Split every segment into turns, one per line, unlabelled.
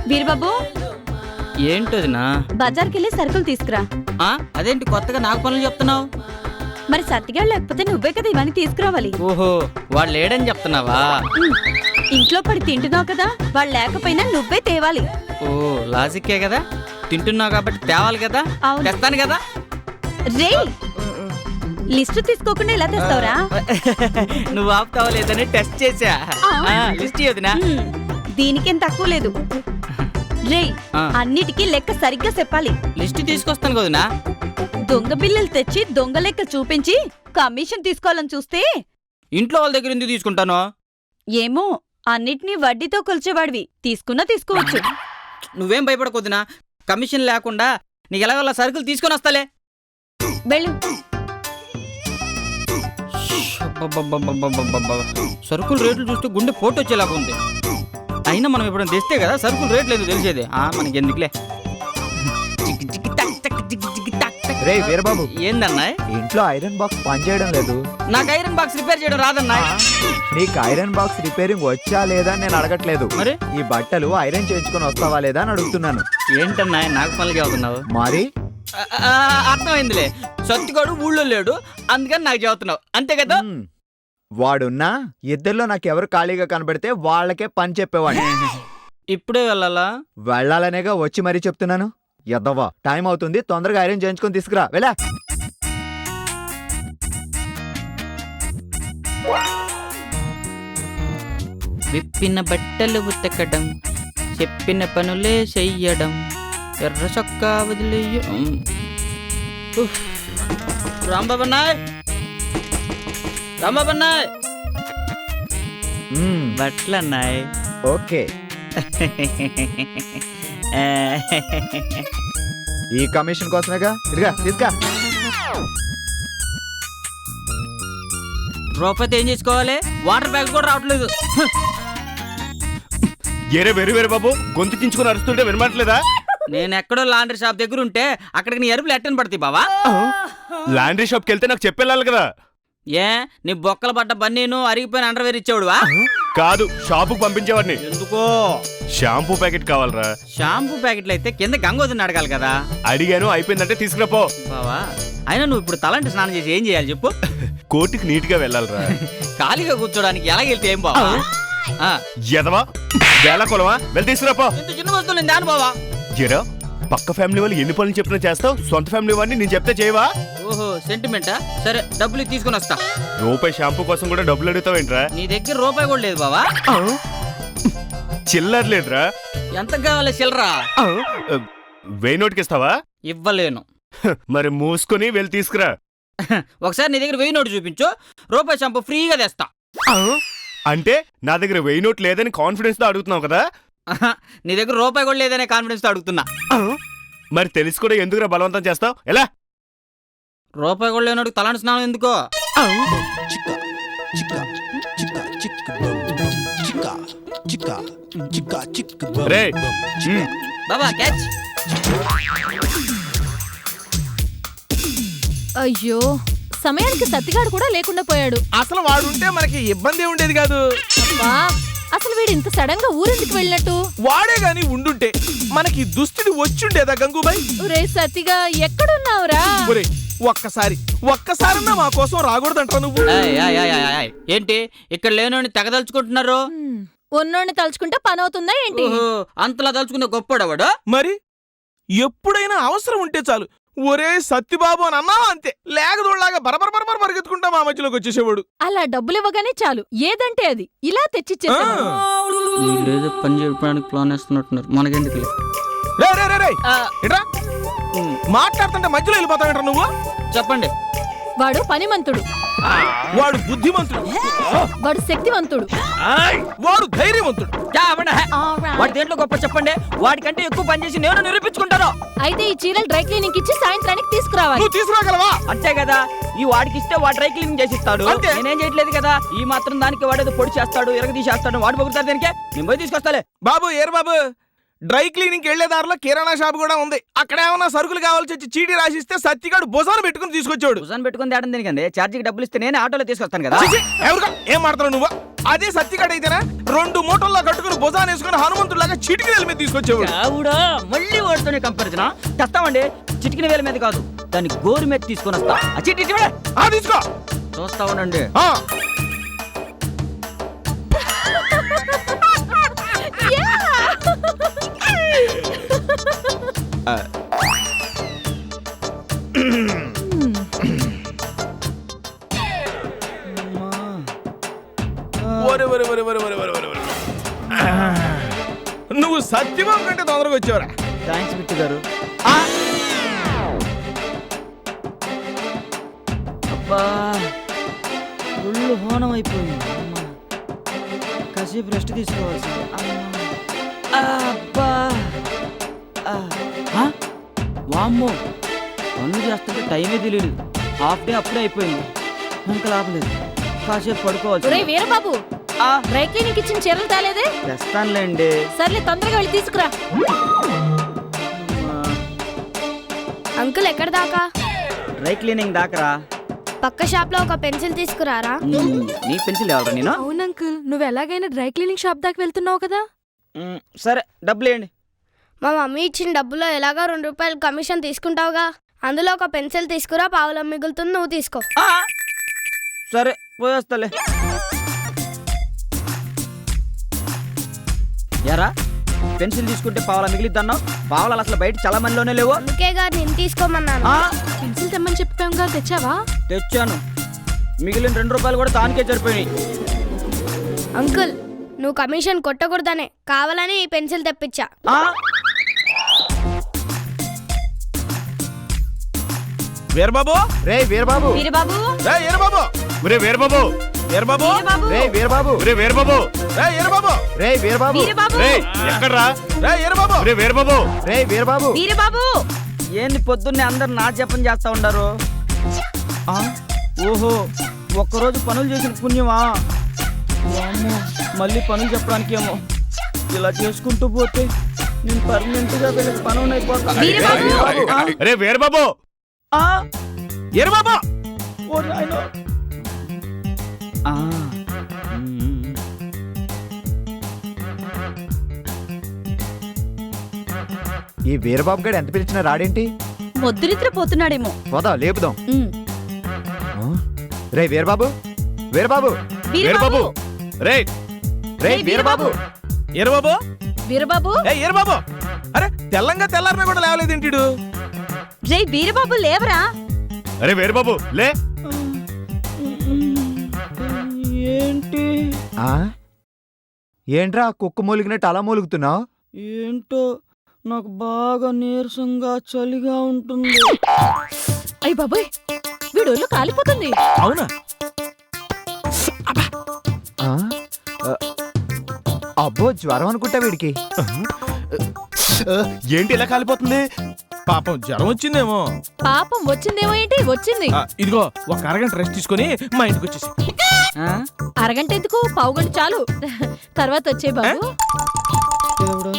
వీరబాబు
ఏంటదినా?
బజార్కి వెళ్ళి సరుకులు తీసుకురా.
అదేంటి కొత్తగా నాకు పనులు చెప్తున్నావు?
మరి సత్తిగాడు లేకపోతే నువ్వే కదా ఇవన్నీ తీసుకురావాలి.
ఓహో, వాళ్ళు లేడని చెప్తున్నావా?
ఇంట్లో పడి తింటున్నావు కదా, వాళ్ళు లేకపోయినా నువ్వే తేవాలి.
ఓ లాజిక్కే కదా, తింటున్నావు కాబట్టి తేవాలి కదా, తెస్తాను కదా.
రే, లిస్టు తీసుకోకుండా ఎలా తెస్తావురా?
నువ్వు ఆపుతావా లేదని టెస్ట్ చేసా. లిస్ట్ వదినా.
దీనికేం తక్కువ లేదు. రే, అన్నిటికీ లెక్క సరిగ్గా చెప్పాలి.
లిస్ట్ తీసుకొస్తాను కదనా.
దొంగ బిల్లలు తెచ్చి దొంగ లెక్క చూపించి కమిషన్ తీసుకోవాలని చూస్తే
ఇంట్లో వాళ్ళ దగ్గర ఎందుకు తీసుకుంటాను?
ఏమో, అన్నిటినీ వడ్డీతో కొలిచేవాడివి, తీసుకున్నా తీసుకోవచ్చు.
నువ్వేం భయపడకొద్దునా, కమిషన్ లేకుండా నీకు ఎలాగోలా సరుకులు తీసుకొని వస్తాలే.
వెళ్ళు.
సరుకుల రేట్లు చూస్తే గుండె పోటు వచ్చేలాగా ఉంది. అయినా మనం ఎప్పుడైనా తెస్తే కదా సరుకుల రేట్లు ఏదో తెలిసేది. మనకి ఎందుకులే.
రే వీరబాబు,
ఏందన్నా?
ఇంట్లో ఐరన్ బాక్స్ పనిచేయడం లేదు.
నాకు ఐరన్ బాక్స్ రిపేర్ చేయడం రాదన్నా.
నీకు ఐరన్ బాక్స్ రిపేరింగ్ వచ్చా లేదా అని నేను అడగట్లేదు.
మరి
ఈ బట్టలు ఐరన్ చేయించుకొని వస్తావా లేదా అని అడుగుతున్నాను.
ఏంటన్నా నాకు పనులు చెబుతున్నావు?
మరి
అర్థమైందిలే, సత్తిగాడు ఊళ్ళో లేడు అందుకని నాకు చెబుతున్నావు, అంతే కదా.
వాడున్నా ఇద్దరిలో నాకెవరు ఖాళీగా కనబడితే వాళ్ళకే పని చెప్పేవాడిని.
ఇప్పుడే వెళ్ళాలా?
వెళ్ళాలనేగా వచ్చి మరీ చెప్తున్నాను. ఎద్దవా, టైం అవుతుంది, తొందరగా ఐరన్ చేయించుకొని తీసుకురా. వెళ్ళా.
విప్పిన బట్టలు ఉతకడం, చెప్పిన పనులే చెయ్యడం, ఎర్ర చొక్కా వదిలేయ. రాంబాబన్నాయ్, రాంబాబన్నాయ్, బట్టలన్నాయ్.
ఓకే, ఈ కమిషన్ కోసమేగా. ఇదిగా తీసుకా.
రూపాయితో ఏం చేసుకోవాలి? వాటర్ బ్యాగ్ కూడా రావట్లేదు.
ఏరే వెరు వేరు బాబు, గొంతు చించుకుని అరుస్తుంటే వినమట్లేదా?
నేను ఎక్కడో లాండ్రీ షాప్ దగ్గర ఉంటే అక్కడికి నీ ఎరుపులు ఎట్టని పడతాయి బావా.
లాండ్రీ షాప్కి వెళ్తే నాకు చెప్పెళ్ళాలి కదా.
ఏ నీ బొక్కలు పడ్డ బన్నీను అరిగిపోయిన అండర్వేర్ ఇచ్చేవాడువా?
కాదు, షాపుకు పంపించేవాడిని.
ఎందుకో?
షాంపూ ప్యాకెట్ కావాలరా.
షాంపూ ప్యాకెట్లు అయితే కింద గంగోదని అడగాలి కదా.
అడిగాను, అయిపోయిందంటే తీసుకురాపో.
బావా, అయినా నువ్వు ఇప్పుడు తలంటి స్నానం చేసి ఏం చేయాలి చెప్పు?
కోర్టుకి నీట్ గా వెళ్ళాలరా.
ఖాళీగా కూర్చోడానికి ఎలా వెళ్తే ఏం బావా?
ఎదవా, వేళ కొలవా, వెళ్ళి తీసుకురాపో.
ఇంత చిన్న వస్తువులు నేను దాని బావా.
ఎరా, పక్క ఫ్యామిలీ వాళ్ళు ఎన్ని పనులు చెప్పినా చేస్తావు, సొంత ఫ్యామిలీ వాడిని నేను చెప్తే చేయవా?
ఓహో, సెంటిమెంటా? సరే, డబ్బులు తీసుకుని వస్తా.
రూపాయి షాంపూ కోసం కూడా డబ్బులు అడుగుతావేంట్రా?
నీ దగ్గర రూపాయి కూడా లేదు బావా.
చిల్లర లేదురా.
ఎంత కావాలి చిల్లరా?
1000 నోటుకి ఇస్తావా?
ఇవ్వలేను.
మరి మూసుకొని వెళ్ళి తీసుకురా.
ఒకసారి నీ దగ్గర 1000 నోటు చూపించు, రూపాయి షాంపూ ఫ్రీగా తెస్తా.
అంటే నా దగ్గర 1000 నోట్ లేదని కాన్ఫిడెన్స్ తో అడుగుతున్నావు కదా?
నీ దగ్గర రూపాయి కూడా లేదనే కాన్ఫిడెన్స్ తో అడుగుతున్నా.
మరి తెలిసి కూడా ఎందుకురా బలవంతం చేస్తావు? ఎలా?
రూపాయి కూడా లేనోడు తలాంటి స్నానం ఎందుకో? బాబా క్యాచ్.
అయ్యో, సమయానికి సత్తిగాడు కూడా లేకుండా పోయాడు.
అసలు వాడుంటే మనకి ఇబ్బంది ఉండేది కాదు.
అసలు వీడు ఇంత సడన్ గా ఊరెందుకు వెళ్ళినట్టు?
వాడే గాని ఉండుంటే మనకి దుస్థితి వచ్చుండేదా గంగూబాయ్?
రే సత్తిగా, ఎక్కడున్నావురా?
ఒక్కసారన్నా మా కోసం రాకూడదంటా నువ్వు?
ఏంటి ఇక్కడ లేనోని తెగదలుచుకుంటున్నారు?
ఉన్నోడిని తలుచుకుంటే పని అవుతుందా ఏంటి?
అంతలా తలుచుకునే గొప్పడవాడు.
మరి ఎప్పుడైనా అవసరం ఉంటే చాలు, ఒరే సత్తిబాబు అని అన్నావా అంతే, లేకదోళ్లాగా బరబర పరిగెత్తుకుంటా మా మధ్యలోకి వచ్చేసేవాడు.
అలా డబ్బులు ఇవ్వగానే చాలు, ఏదంటే అది ఇలా తెచ్చిచ్చేసేవాడు.
వీళ్ళేదో పని చేయడానికి ప్లాన్ వేస్తున్నట్టున్నారు, మనకెందుకు?
మాట్లాడుతుంటే మధ్యలో వెళ్ళిపోతావేంట్రా నువ్వు?
చెప్పండి.
వాడు పనిమంతుడు,
వాడు బుద్ధిమంతుడు,
వాడు శక్తివంతుడు,
వాడు ధైర్యవంతుడు.
వాడి దేంట్లో గొప్ప చెప్పండి, వాడికంటే ఎక్కువ పని చేసి నేను నిరూపించుకుంటాను.
అయితే ఈ చీరలు డ్రై క్లీనింగ్ ఇచ్చి సాయంత్రానికి తీసుకురావాలి.
నువ్వు తీసుకురాగలవా?
అంతే కదా, ఈ వాడికి ఇస్తే వాడు డ్రై క్లీనింగ్ చేసిస్తాడు, నేనేం చేయట్లేదు కదా. ఈ మాత్రం దానికి వాడేదో పొడి చేస్తాడు, ఎరగ తీసేస్తాడు, వాడు పొగుతారు. దానికే నేను పోయి తీసుకొస్తాలే.
బాబు ఏరు బాబు, డ్రై క్లీనింగ్ వెళ్లే దారిలో కిరాణా షాప్ కూడా ఉంది. అక్కడ ఏమన్నా సరుకులు కావాల్సి వచ్చి చీటీ రాసిస్తే సత్తిగాడు భుజాన పెట్టుకుని తీసుకొచ్చాడు.
భుజాన్ని పెట్టుకుని తేడం దేనికండి? ఛార్జీకి డబ్బులు ఇస్తే నేను ఆటోలో తీసుకొస్తాను కదా.
చిచి, ఎవరుగా ఏం మాడతావు నువ్వు? అదే సత్తిగాడు అయితేనా 2 మూటల్లో కట్టుకుని భుజాన్ని వేసుకుని హనుమంతుడిలాగా చిటికి వేల మీద తీసుకొచ్చేవాడు.
ఆవుడా మళ్ళీ వాడుతోనే కంపారిజనా? తెస్తామండి, చిటికిన వేల మీద కాదు, దాన్ని గోరు మీద తీసుకొని వస్తా. ఆ చిట్టి ఇటు ఇవ్వడే.
తీసుకో.
చూస్తా ఉండండి.
నువ్వు సత్యబాబు కంటే తొందరగా వచ్చావురా.
థ్యాంక్స్ బిట్టు గారు. అబ్బా ఒళ్ళు హోనం అయిపోయింది. అమ్మా, కాసేపు రెస్ట్ తీసుకోవాల్సింది. అబ్బా వామ్మో, పనులు చేస్తుంటే టైమే తెలియదు. హాఫ్ డే అప్పుడే అయిపోయింది. ఇంకా లాభం లేదు, కాసేపు పడుకోవాలి.
ఒరేయ్ వీరబాబు, డ్రై క్లీనింగ్ ఇచ్చిన చీరలు తాలేదే?
తెస్తానులేండి.
సర్లే, తొందరగా వెళ్ళి తీసుకురా.
అంకుల్ ఎక్కడ దాకా?
డ్రై క్లీనింగ్ దాకరా.
పక్క షాప్ లో ఒక పెన్సిల్ తీసుకురారా?
నీ పెన్సిల్ ఎవరు? నేను.
అవును అంకుల్, నువ్వు ఎలాగైనా డ్రై క్లీనింగ్ షాప్ దాకా వెళ్తున్నావు కదా.
సరే, డబ్బులు వేయండి.
మా మమ్మీ ఇచ్చిన డబ్బులో ఎలాగో 2 రూపాయలు కమిషన్ తీసుకుంటావుగా, అందులో ఒక పెన్సిల్ తీసుకురా, పావులం మిగులుతుంది, నువ్వు తీసుకో.
సరే, పోయేస్తాలే. ఎరా, పెన్సిల్ తీసుకుంటే పావులా మిగిలిద్దన్నావు. పావులాలు అసలు బయట చాలా మందిలోనే లేవు.
అందుకేగా నేను తీసుకోమన్నాను.
పెన్సిల్ తెమ్మని చెప్పాంగా, తెచ్చావా?
తెచ్చాను. మిగిలిన 2 రూపాయలు కూడా తానికే సరిపోయినాయి.
అంకుల్, నువ్వు కమిషన్ కొట్టకూడదనే కావాలని ఈ పెన్సిల్ తెప్పించా.
వీరబాబు,
రే వీరబాబు,
వీరబాబు,
వీరబాబు,
ఒరే వీరబాబు,
వీరబాబు,
రే వీరబాబు,
ఒరే వీరబాబు,
వీరబాబు,
రే వీరబాబు,
వీరబాబు,
రే ఎక్కడ్రా?
వీరబాబు,
ఒరే వీరబాబు,
రే వీరబాబు.
వీరబాబు.
ఏంది పొద్దున్నే అందరు నా జపం చేస్తా ఉండారు? ఓహో, ఒక్కరోజు పనులు చేసిన పుణ్యమా? వామ్మో, మళ్ళీ పనులు చెప్పడానికేమో. ఇలా చేసుకుంటూ పోతే నేను పర్మనెంట్ గా వీళ్ళకి పనులు అయిపోతా.
అరే వీరబాబు,
వీరబాబు,
ఓ నాయనో.
ఈ వీరబాబు గడు ఎంత పిలిచినా రాడేంటి?
మొద్దురిత్ర పోతున్నాడేమో.
పోదా లేపుదాం. రే వీరబాబు, వీరబాబు,
వీరబాబు, రే
రే వీరబాబు,
వీరబాబు,
వీరబాబు,
వీరబాబు. అరే తెల్లంగా తెల్లారినా కూడా లేవలేదేంటిడు?
రే వీరబాబు, లేవరా.
అరే వీరబాబు, లే.
ఏంటి
ఏంట్రా కుక్క మూలిగినట్టు అలా మూలుగుతున్నావు?
ఏంటో నాకు బాగా నీరసంగా చలిగా ఉంటుంది.
అయ్య బాబోయ్, వీడోళ్ళు కాలిపోతుంది.
అవునా?
అబ్బో జ్వరం అనుకుంటా వీడికి.
ఏంటి ఇలా కాలిపోతుంది?
పాపం జ్వరం వచ్చిందేమో.
పాపం వచ్చిందేమో. ఏంటి వచ్చింది?
ఇదిగో ఒక అరగంట రెస్ట్ తీసుకొని మా ఇంటికి వచ్చేసి.
అరగంట ఎందుకు, పావుగంట చాలు. తర్వాత వచ్చే బాబు.
దేవుడా,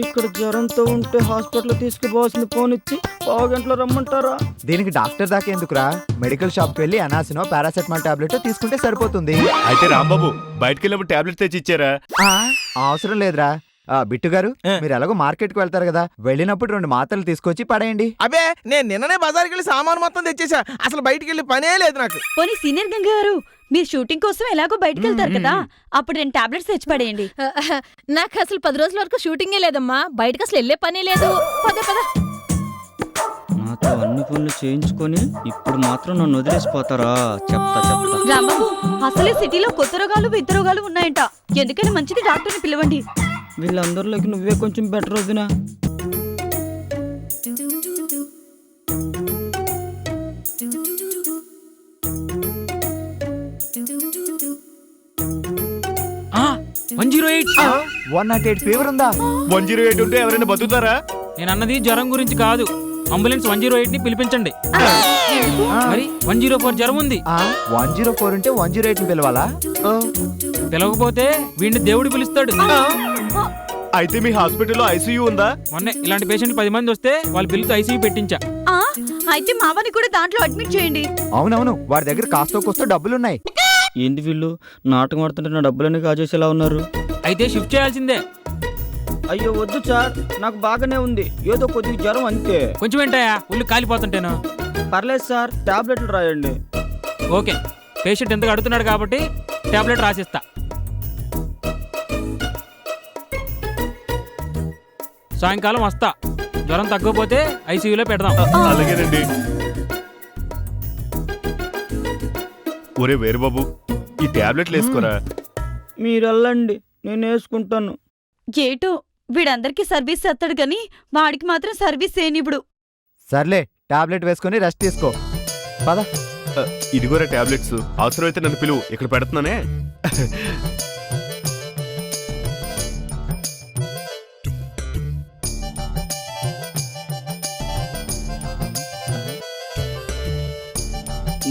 ఇక్కడ జ్వరంతో ఉంటే హాస్పిటల్ తీసుకుపోవాల్సిన ఫోన్ ఇచ్చి 1/2 గంటలో రమ్మంటారా?
దీనికి డాక్టర్ దాకా ఎందుకురా? మెడికల్ షాప్ కి వెళ్ళి అనాసినో పారాసెటమాల్ టాబ్లెట్ తీసుకుంటే సరిపోతుంది.
అయితే రాంబాబు బయటకి వెళ్ళినప్పుడు టాబ్లెట్ తెచ్చి ఇచ్చారా?
అవసరం లేదురా. బిట్టు గారు, మీరు ఎలాగో మార్కెట్ కి వెళ్తారు కదా, వెళ్ళినప్పుడు 2 మాత్రలు తీసుకొచ్చి పడేయండి.
అబే, నేను నిన్ననే బజార్కి వెళ్ళి సామాను మొత్తం తెచ్చేసా. అసలు బయటికి వెళ్ళి పనే లేదు నాకు.
పోనీ సీనియర్ గంగ గారు, మీరు షూటింగ్ కోసం ఎలాగో బయటకు వెళ్తారు కదా, అప్పుడు 2 టాబ్లెట్స్ తెచ్చి పడేయండి.
నాకు అసలు 10 రోజుల వరకు షూటింగే లేదమ్మా. బయటకు అసలు వెళ్ళే పనే లేదు. పద పద.
నాతో అన్ని పనులు చేయించుకొని ఇప్పుడు మాత్రం నన్ను వదిలేసిపోతారా? చెప్తా.
రాంబాబు, అసలే సిటీలో కొత్త రోగాలు విద్య రోగాలు ఉన్నాయంట. ఎందుకని మంచిది డాక్టర్ని పిలవండి.
వీళ్ళందరిలోకి నువ్వే కొంచెం బెటర్ వదినా.
ఆ 108.
108 ఫీవర్ ఉందా?
108 ఉంటే ఎవరైనా బతుకుతారా?
నేను అన్నది జ్వరం గురించి కాదు. అంబులెన్స్ 108 ని పిలిపించండి. మరి 104 జ్వరం ఉంది.
104 ఉంటే 108 ని పిలవాలా?
పిలవకపోతే వీడిని దేవుడు పిలుస్తాడు.
అయితే మీ హాస్పిటల్లో ఐసీయూ ఉందా?
మొన్నే ఇలాంటి పేషెంట్ 10 మంది వస్తే వాళ్ళ బిల్లుతో ఐసీయూ పెట్టించా.
ఆ అయితే మావని కూడా దాంట్లో అడ్మిట్ చేయండి.
అవునవును, వాడి దగ్గర కాస్తో కోస్తో డబ్బులున్నాయి.
ఏంటి వీళ్ళు నాటకం ఆడుతుంటే నా డబ్బులన్నీ కాజేసేలా ఉన్నారు.
అయితే షిఫ్ట్ చేయాల్సిందే.
అయ్యో వద్దు సార్, నాకు బాగానే ఉంది, ఏదో కొద్దిగా జ్వరం అంతే.
కొంచెం ఏంటాయా ఒళ్ళు కాలిపోతుంటేను.
పర్లేదు సార్, టాబ్లెట్లు రాయండి.
ఓకే, పేషెంట్ ఎంతగా అడుగుతున్నాడు కాబట్టి టాబ్లెట్ రాసిస్తా. సాయంకాలం వస్తా. జ్వరం తగ్గకపోతే ఐసీయూలో పెడదాం.
అలాగేనండి. ఒరే వేరుబాబు, ఈ టాబ్లెట్లు వేసుకోరా.
మీరు వెళ్ళండి, నేను వేసుకుంటాను.
ఏటో వీడందరికీ సర్వీస్ చేస్తాడు గాని వాడికి మాత్రం సర్వీస్ చేయనిప్పుడు.
సర్లే, టాబ్లెట్ వేసుకొని రెస్ట్ తీసుకో. పద.
ఇదిగోరా టాబ్లెట్స్, అవసరమైతే నన్ను పిలువు, ఇక్కడ పెడుతున్నానే.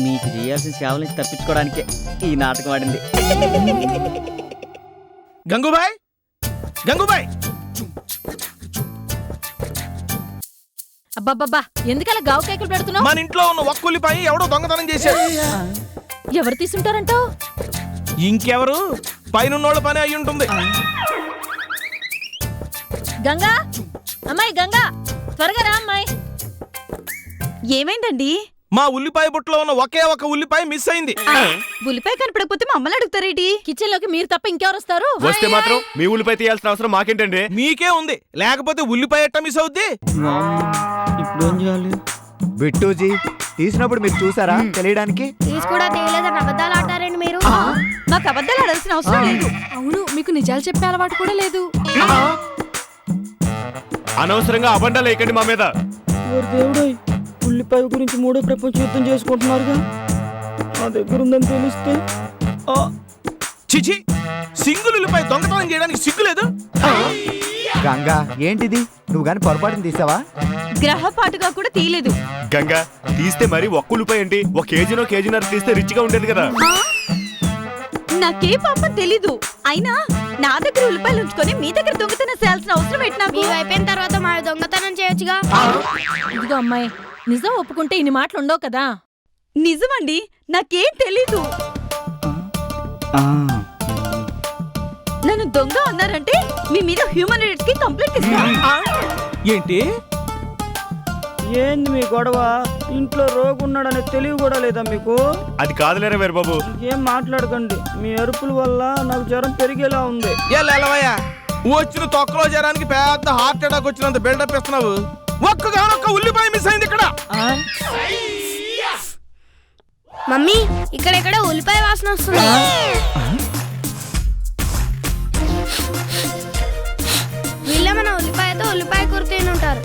మీకు చేయాల్సిన సేవల నుంచి తప్పించుకోవడానికే ఈ నాటకం ఆడింది.
గంగూబాయ్, గంగూబాయ్,
అబ్బబ్బబ్బా ఎందుకలా గావు కేకలు పెడుతున్నావు?
మన ఇంట్లో ఉన్న ఒక్కొల్లిపాయి ఎవడో దొంగతనం చేశాడు.
ఎవరు తీసుంటారంటావు?
ఇంకెవరు? పైనున్నోళ్ళ పని అయి ఉంటుంది.
గంగా, అమ్మాయి గంగా, త్వరగా రా అమ్మాయి.
ఏమైందండి?
మా ఉల్లిపాయ బుట్టలో ఉన్న ఒకే ఒక ఉల్లిపాయ మిస్ అయింది.
ఉల్లిపాయ కనపడకపోతే మా అమ్మని అడుగుతారేటి?
కిచెన్ లోకి మీరు తప్ప ఇంకెవరు వస్తారు?
వస్తే మాత్రం మీ ఉల్లిపాయ తీయాల్సిన అవసరం మాకేంటండి?
మీకే ఉంది, లేకపోతే ఉల్లిపాయ ఎట్ట మిస్ అవుద్ది?
ఇప్పుడు ఏం చేయాలి?
బిట్టూజీ, తీసినప్పుడు మీరు చూసారా తెలియడానికి?
తీసి కూడా తెలియలేదని అబద్ధాలు ఆడారండి మీరు.
మాకు అబద్ధాలు ఆడాల్సిన అవసరం లేదు.
అవును, మీకు నిజాలు చెప్పే అలవాటు కూడా లేదు.
అనవసరంగా అబండాలు వేయకండి మా మీద.
ఓరి దేవుడోయ్, ఉల్లిపాయ గురించి మూడో ప్రపంచ యుద్ధం చేసుకుంటున్నారుగా. నా దగ్గర ఉందని తెలిస్తే
చిచి, సింగిల్ ఉల్లిపాయ దొంగతనం చేయడానికి సిగ్గులేదు?
గంగా, ఏంటిది? నువ్వు గాని పొరపాటుని తీసావా?
గ్రహపాటుగా కూడా తీయలేదు.
గంగా, తీస్తే మరి ఒక్క ఉల్లిపాయ ఏంటి? ఒక కేజీనో కేజీన్నర తీస్తే రిచ్గా ఉండేది కదా.
నాకే పాపం తెలీదు. అయినా నా దగ్గర ఉల్లిపాయలు ఉంచుకొని మీ దగ్గర దొంగతనం చేయాల్సిన అవసరం ఏంటి నాకు?
ఇవి అయిపోయిన తర్వాత మా దొంగతనం చేయొచ్చుగా.
ఇదిగో అమ్మాయి, నిజం ఒప్పుకుంటే ఇన్ని మాటలు ఉండవు కదా.
నిజమండి, నాకేం తెలీదు. నన్ను దొంగ అన్నారంటే మీ మీద హ్యూమన్ రైట్స్ కి కంప్లైంట్ ఇస్తా.
ఏంటి?
ఏంది మీ గొడవ? ఇంట్లో రోగు ఉన్నాడనే తెలివి కూడా లేదా మీకు?
అది కాదులేరా వేరుబాబు.
ఏం మాట్లాడకండి, మీ అరుపుల వల్ల నాకు జ్వరం పెరిగేలా ఉంది.
ఎల్లవయ్యా, వచ్చిన తొక్కలో జ్వరానికి పెద్ద హార్ట్ అటాక్ వచ్చినంత బిల్డప్ ఇస్తున్నావు. ఒక్కగానొక్క ఉల్లిపాయ మిస్ అయింది ఇక్కడ.
మమ్మీ, ఇక్కడెక్కడ ఉల్లిపాయ వాసన వస్తుంది. వీళ్ళేమన్నా ఉల్లిపాయతో ఉల్లిపాయ కూర తిని ఉంటారు.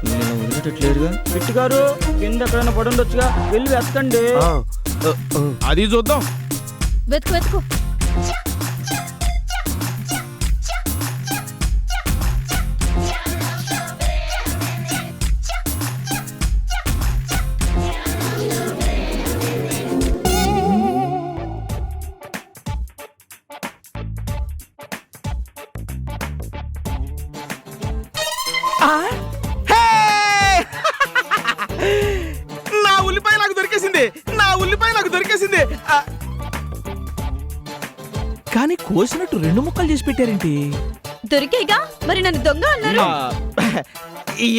నేను వదిలేటట్లేదుగా. పిట్టి గారు, కింద ఎక్కడైనా పడి ఉండొచ్చుగా, వెళ్ళి వెతకండి.
అది చూద్దాం.
వెతుకు వెతుకు.
నా ఉల్లిపాయ నాకు దొరికేసింది, నా ఉల్లిపాయ నాకు దొరికేసింది. కానీ కోసినట్టు 2 ముక్కలు చేసి పెట్టారేంటి?
దొరికేగా మరి నన్ను దొంగ అన్నారు.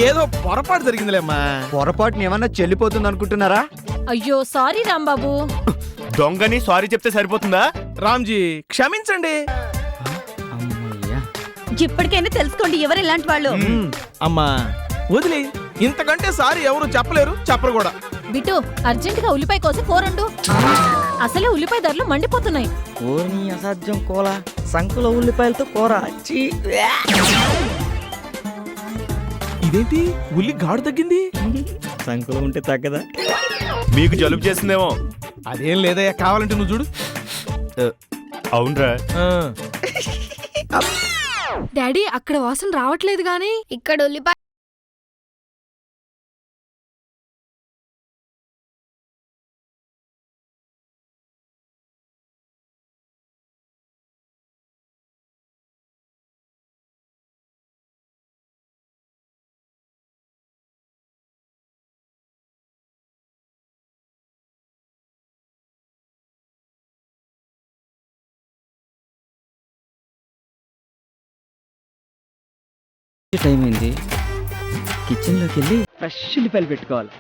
ఏదో పొరపాటు జరిగిందిలేమ్మా.
పొరపాటుని ఏమన్నా చెల్లిపోతుంది అనుకుంటున్నారా?
అయ్యో సారీ రాంబాబు.
దొంగని సారీ చెప్తే సరిపోతుందా?
రామ్జీ, క్షమించండి.
అమ్మయ్యా.
ఇప్పటికైనా తెలుసుకోండి ఎవరు ఎలాంటి వాళ్ళు.
అమ్మా వదిలే, ఇంతకంటే సారీ ఎవరు చెప్పలేరు, చెప్పరు కూడా.
బిట్టు, అర్జెంట్ గా ఉల్లిపాయ కోసి కూరండు. అసలే ఉల్లిపాయ ధరలు మండిపోతున్నాయి.
ఓని అసాధ్యం కోల, సంకుల ఉల్లిపాయలతో కూర. చీ.
ఇదేంటి ఉల్లి గాడు తగ్గింది?
సంకులో ఉంటే తగ్గదా?
మీకు జలుబు చేసిందేమో.
అదేం లేదయ్యా, కావాలంటే నువ్వు చూడు.
అవునరా.
డాడీ, అక్కడ వాసన రావట్లేదు గానీ
ఇక్కడ ఉల్లిపాయ
టైం అయింది, కిచెన్లోకి వెళ్ళి ఫ్రెష్ ఉల్లిపాయలు పెట్టుకోవాలి.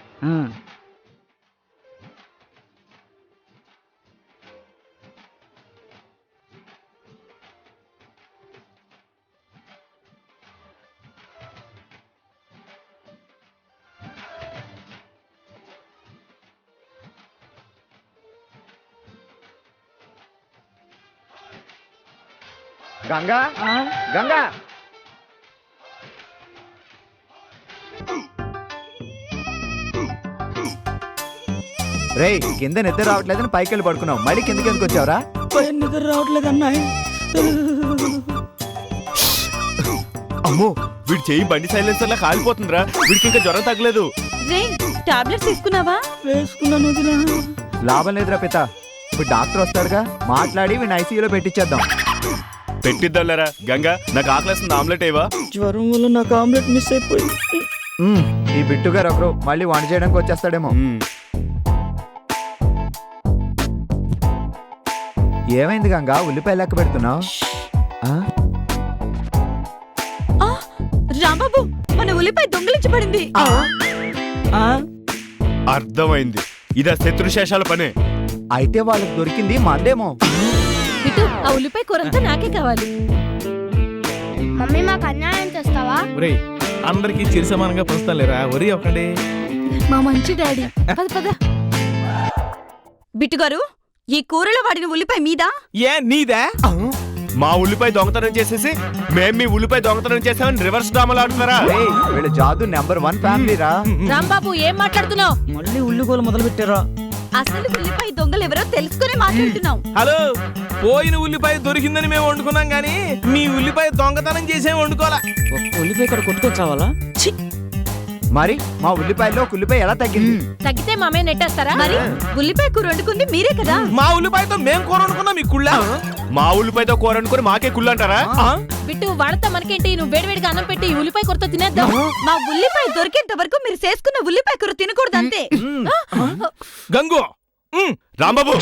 గంగా గంగా రేయ్, కింద నిద్ర రావట్లేదని పైకి వెళ్ళి పడుకున్నావు, మళ్ళీ కిందకి ఎందుకు వచ్చావురా?
పైన నిద్ర రావట్లేదు అన్నాయ్.
అమ్మో, వీడి చెయ్యి బండి సైలెన్సర్ లా కాలిపోతుందిరా. వీడికి ఇంకా జ్వరం తగ్గలేదు.
రే టాబ్లెట్స్ తీసుకున్నావా?
వేసుకున్నాను వదినా.
లాభం లేదురా పిత, ఇప్పుడు డాక్టర్ వస్తాడుగా, మాట్లాడి వీడిని ఐసీయూలో పెట్టించేద్దాం.
పెట్టిద్దాంలేరా. గంగా, నాకు ఆకలేస్తుంది, ఆమ్లెట్ అయ్యవా?
జ్వరం వల్ల నాకు ఆమ్లెట్ మిస్ అయిపోయింది.
ఈ బిట్టు గారు ఒకరు మళ్ళీ వంట చేయడానికి వచ్చేస్తాడేమో. ఏమైంది గంగా, ఉల్లిపాయ లెక్క పెడుతున్నావు?
రాంబాబు, మన ఉల్లిపాయ దొంగిలించబడింది.
అర్థమైంది, ఇదా శత్రుశేషాల పనే.
అయితే వాళ్ళకి దొరికింది మందేమో.
ఇటు ఆ ఉల్లిపాయ కూరంతా నాకే కావాలి.
మమ్మీ మాకు అన్యాయం చేస్తావా?
ఒరేయ్, అందరికి చిరు సమానంగా పంచుతాను లేరా, వరి ఒకండి.
మా మంచి డాడీ. పద పద.
బిట్టుగారు, ఈ కూరలో వాడిన ఉల్లిపాయ మీదా?
ఏ నీదా?
మా ఉల్లిపాయ దొంగతనం చేసేసి మేం మీ ఉల్లిపాయ దొంగతనం చేసామని రివర్స్ డ్రామాలు ఆడుతున్నారా?
ఏయ్, వీళ్ళ జాదు నెంబర్ 1 ఫ్యామిలీ రా.
రాంబాబు ఏం మాట్లాడుతున్నావు?
మళ్ళీ ఉల్లిగోలు మొదలు పెట్టారా?
అసలు ఉల్లిపాయ దొంగలు ఎవరో తెలుసుకునే మాట్లాడుతున్నాం.
హలో, పోయిన ఉల్లిపాయ దొరికిందని మేము వండుకున్నాం గానీ మీ ఉల్లిపాయ దొంగతనం చేసే వండుకోవాలా.
ఒక్క ఉల్లిపాయ ఇక్కడ కొట్టుకొచ్చావాలా?
మరి మా ఉల్లిపాయలో ఒక ఉల్లిపాయ ఎలా తగ్గింది?
తగ్గితే మామే నెట్టేస్తారా?
మరి ఉల్లిపాయ కూర వండుకుంది మీరే కదా?
మా ఉల్లిపాయతో మేం కూర వండుకున్నాం, మీ కుళ్ళ.
మా ఉల్లిపాయతో కూర అనుకుని మాకే కుళ్ళు అంటారా?
బిట్టు వాడతా మనకేంటి, నువ్వు వేడివేడిగా అన్నం పెట్టి ఈ ఉల్లిపాయ కూరతో తినేద్దాం.
మా ఉల్లిపాయ దొరికేంత వరకు మీరు చేసుకున్న ఉల్లిపాయ కూర తినకూడదు అంతే.
గంగు,
రాంబాబు,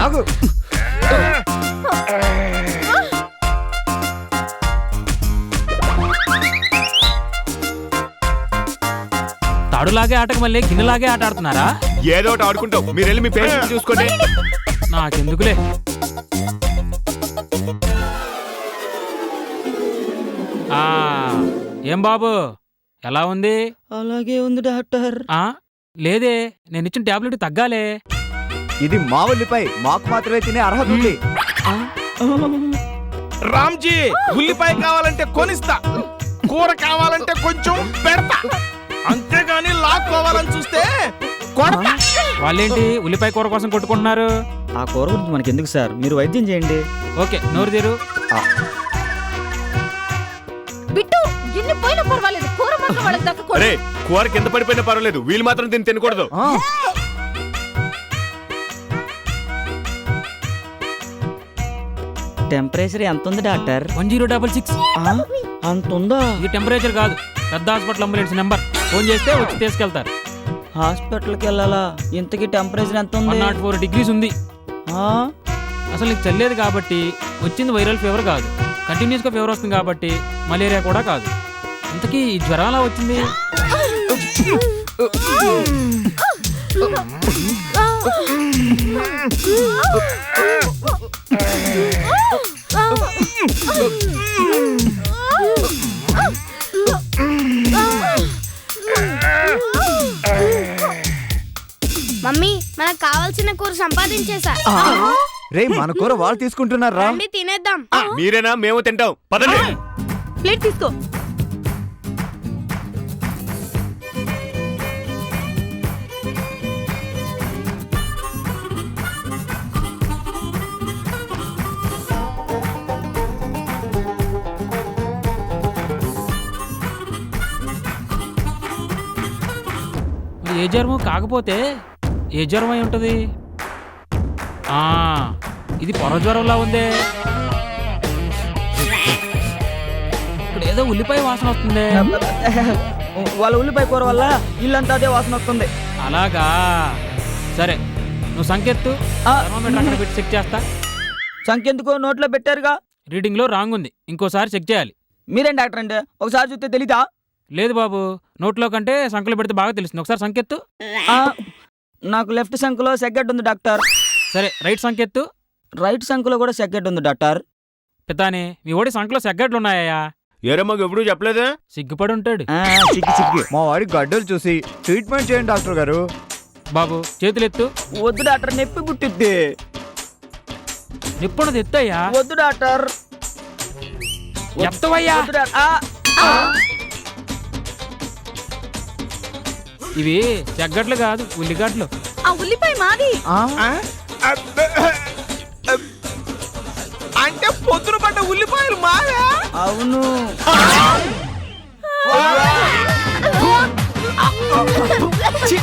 ఆగు.
తాడులాగే ఆటకు మళ్ళీ గిన్నెలాగే ఆట ఆడుతున్నారా?
ఏదో ఒకటి ఆడుకుంటాం, మీరు వెళ్ళి మీ పేరెంట్స్ చూసుకోండి.
నాకెందుకులే. ఆ, ఏం బాబు, ఎలా ఉంది?
అలాగే ఉంది డాక్టర్.
లేదే, నేను ఇచ్చిన టాబ్లెట్ తగ్గాలే.
ఇది మా ఉల్లిపాయ, మాకు మాత్రమే తినే అర్హత ఉంది.
రామ్జీ, ఉల్లిపాయ కావాలంటే కొనిస్తా, కూర కావాలంటే కొంచెం పెడతా, అంతేగాని లాక్కోవాలని చూస్తే కొడతా.
వాళ్ళేంటి ఉల్లిపాయ కూర కోసం కొట్టుకుంటున్నారు?
ఆ కూర గురించి మనకి ఎందుకు సార్, మీరు వైద్యం చేయండి.
ఓకే, నోరు తీరు.
బిట్టు గిన్నె పోయినా పర్వాలేదు, కూర మాత్రం వాళ్ళకి దక్కకూడదు.
అరే, కూర కింద పడిపోయినా పర్వాలేదు, వీళ్ళు మాత్రం దీన్ని తినకూడదు.
టెంపరేచర్ ఎంత ఉంది డాక్టర్?
1066.
అంత ఉందా?
ఇది టెంపరేచర్ కాదు, పెద్ద హాస్పిటల్ అంబులెన్స్ నెంబర్. ఫోన్ చేస్తే వచ్చి తీసుకెళ్తారు.
హాస్పిటల్కి వెళ్ళాలా? ఇంతకీ టెంపరేచర్ ఎంత ఉంది?
104 degrees ఉంది.
ఆ?
అసలు నీకు చల్లేదు కాబట్టి వచ్చింది వైరల్ ఫీవర్ కాదు, కంటిన్యూస్గా ఫీవర్ వస్తుంది కాబట్టి మలేరియా కూడా కాదు. ఇంతకీ ఈ జ్వరం ఎలా వచ్చింది?
మమ్మీ, మనకు కావాల్సిన కూర సంపాదించేసా.
రే, మన కూర వాళ్ళు తీసుకుంటున్నారా?
రండి తినేద్దాం.
మీరేనా? మేము తింటాం, పదండి.
ప్లేట్ తీసుకో.
ఏ జ్వరము కాకపోతే ఏ జ్వరం అయి ఉంటుంది? ఇది పొర జ్వరంలా ఉందే. ఇక్కడ ఏదో ఉల్లిపాయ వాసన వస్తుంది.
వాళ్ళ ఉల్లిపాయ కూర వల్ల ఇల్లంతా అదే వాసన వస్తుంది.
అలాగా, సరే నువ్వు సంకెత్తు
ఆ.
థర్మామీటర్ అక్కడ పెట్టి చెక్ చేస్తా.
సంఖ్యెందుకో నోట్లో పెట్టారుగా.
రీడింగ్లో రాంగ్ ఉంది, ఇంకోసారి చెక్ చేయాలి.
మీరేం డాక్టర్ అంటే ఒకసారి చూస్తే తెలీదా?
లేదు బాబు, నోట్లో కంటే సంకలో పెడితే బాగా తెలుస్తుంది. ఒకసారి సంకెత్తు.
ఆ, నాకు లెఫ్ట్ సంఖ్యలో సెగ్గెట్ ఉంది డాక్టర్.
సరే, రైట్ సంకెత్తు.
రైట్ సంఖ్యలో కూడా సెగ్గెట్ ఉంది డాక్టర్.
పితాని, మీ ఓడి సంకలో సెగ్గట్లు ఉన్నాయా?
ఏరే మాకు ఎప్పుడు చెప్పలేదే.
సిగ్గుపడి ఉంటాడు.
సిగ్గి మా వాడికి గడ్డలు చూసి ట్రీట్మెంట్ చేయండి డాక్టర్ గారు.
బాబు చేతులెత్తు.
వద్దు డాక్టర్, నొప్పి పుట్టిద్ది.
నిప్పున్నది ఎత్తయ్యా.
వద్దు డాక్టర్.
ఎత్తవయ్యా.
వద్దు డాక్టర్. ఆ,
ఇవి చెగ్గట్లు కాదు, ఉల్లిగడ్డలు.
ఆ ఉల్లిపాయ మాది.
ఆ?
అంటే పొద్దున పడ్డ ఉల్లిపాయలు మావే.
అవును.
ఛీ,